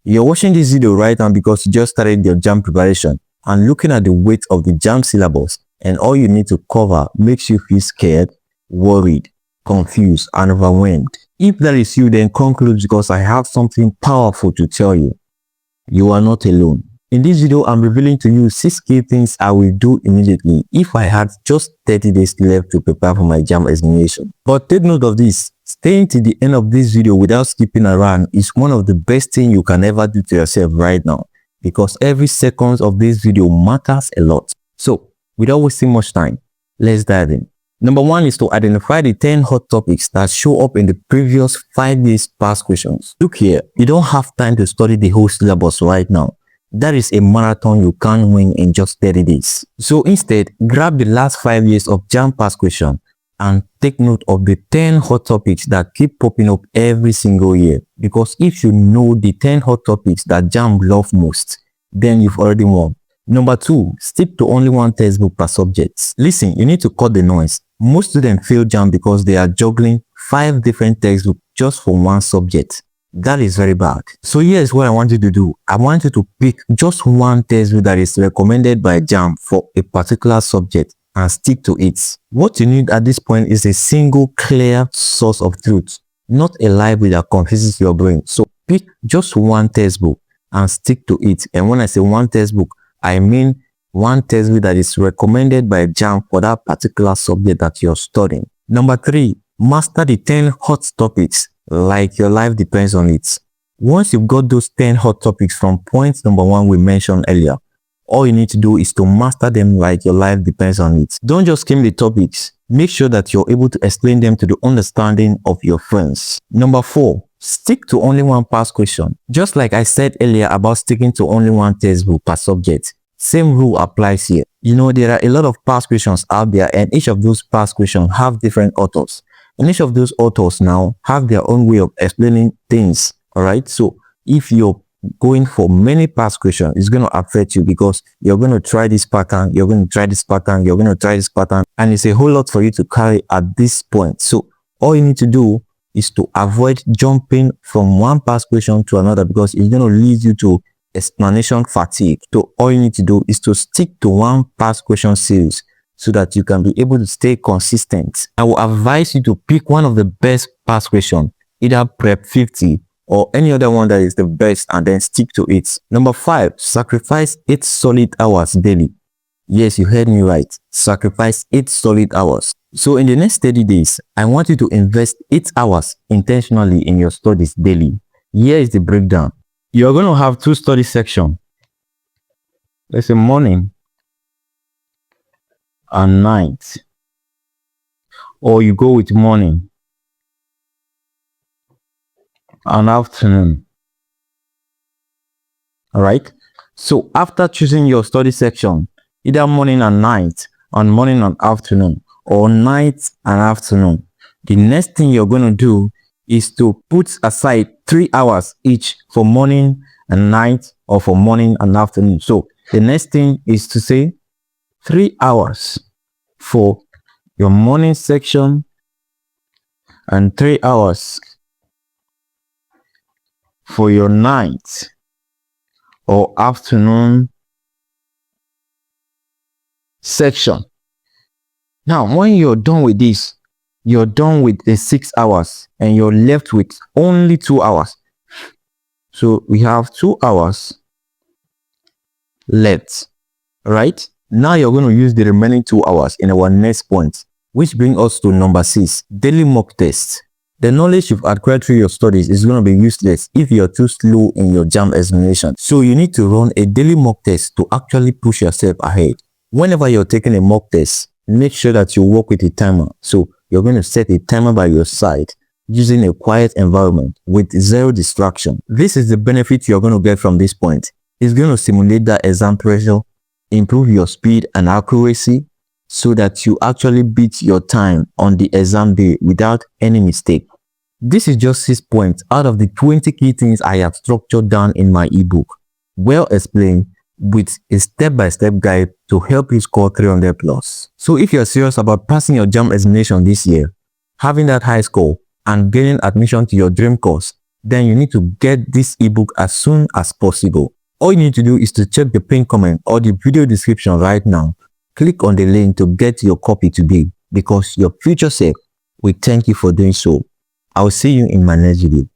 You're watching this video right now because you just started your JAMB preparation and looking at the weight of the JAMB syllabus and all you need to cover makes you feel scared, worried, confused, and overwhelmed. If that is you, then conclude because I have something powerful to tell you. You are not alone. In this video, I'm revealing to you 6 key things I will do immediately if I had just 30 days left to prepare for my JAMB examination. But take note of this. Staying to the end of this video without skipping around is one of the best things you can ever do to yourself right now, because every second of this video matters a lot. So, without wasting much time, let's dive in. Number 1 is to identify the 10 hot topics that show up in the previous 5 years past questions. Look here, you don't have time to study the whole syllabus right now. That is a marathon you can't win in just 30 days. So instead, grab the last 5 years of JAMB past question and take note of the 10 hot topics that keep popping up every single year. Because if you know the 10 hot topics that JAMB love most, then you've already won. Number 2, stick to only one textbook per subject. Listen, you need to cut the noise. Most students fail JAMB because they are juggling 5 different textbooks just for one subject. That is very bad. So here's what I want you to do. I want you to pick just one textbook that is recommended by JAMB for a particular subject and stick to it. What you need at this point is a single clear source of truth, not a library that confuses your brain. So pick just one textbook and stick to it. And when I say one textbook, I mean one textbook that is recommended by JAMB for that particular subject that you're studying. Number 3, master the 10 hot topics like your life depends on it. Once you've got those 10 hot topics from point number 1 we mentioned earlier, all you need to do is to master them like your life depends on it. Don't just skim the topics. Make sure that you're able to explain them to the understanding of your friends. Number 4, stick to only one past question. Just like I said earlier about sticking to only one textbook per subject, same rule applies here. You know, there are a lot of past questions out there and each of those past questions have different authors. And each of those authors now have their own way of explaining things. Alright, so if you're going for many past questions, it's going to affect you because you're going to try this pattern, you're going to try this pattern, you're going to try this pattern, and it's a whole lot for you to carry at this point. So all you need to do is to avoid jumping from one past question to another because it's going to lead you to explanation fatigue. So all you need to do is to stick to one past question series so that you can be able to stay consistent. I will advise you to pick one of the best past questions, either Prep 50 or any other one that is the best, and then stick to it. Number 5, sacrifice 8 solid hours daily. Yes, you heard me right. Sacrifice 8 solid hours. So in the next 30 days, I want you to invest 8 hours intentionally in your studies daily. Here is the breakdown. You're going to have 2 study sections. Let's say morning and night. Or you go with morning and afternoon. Alright, so after choosing your study section, either morning and night, on morning and afternoon, or night and afternoon, the next thing you're going to do is to put aside 3 hours each for morning and night, or for morning and afternoon. So the next thing is to say 3 hours for your morning section and 3 hours for your night or afternoon section. Now, when you're done with this, you're done with the 6 hours and you're left with only 2 hours. So we have 2 hours left, right? Now you're going to use the remaining 2 hours in our next point, which brings us to number 6, daily mock tests. The knowledge you've acquired through your studies is going to be useless if you're too slow in your JAMB examination. So you need to run a daily mock test to actually push yourself ahead. Whenever you're taking a mock test, make sure that you work with a timer. So you're going to set a timer by your side using a quiet environment with 0 distraction. This is the benefit you're going to get from this point. It's going to simulate that exam pressure, improve your speed and accuracy so that you actually beat your time on the exam day without any mistake. This is just 6 points out of the 20 key things I have structured down in my ebook, well explained with a step-by-step guide to help you score 300 plus. So if you're serious about passing your JAMB examination this year, having that high score and gaining admission to your dream course, then you need to get this ebook as soon as possible. All you need to do is to check the pinned comment or the video description right now. Click on the link to get your copy today, because your future self will thank you for doing so. I will see you in my next video.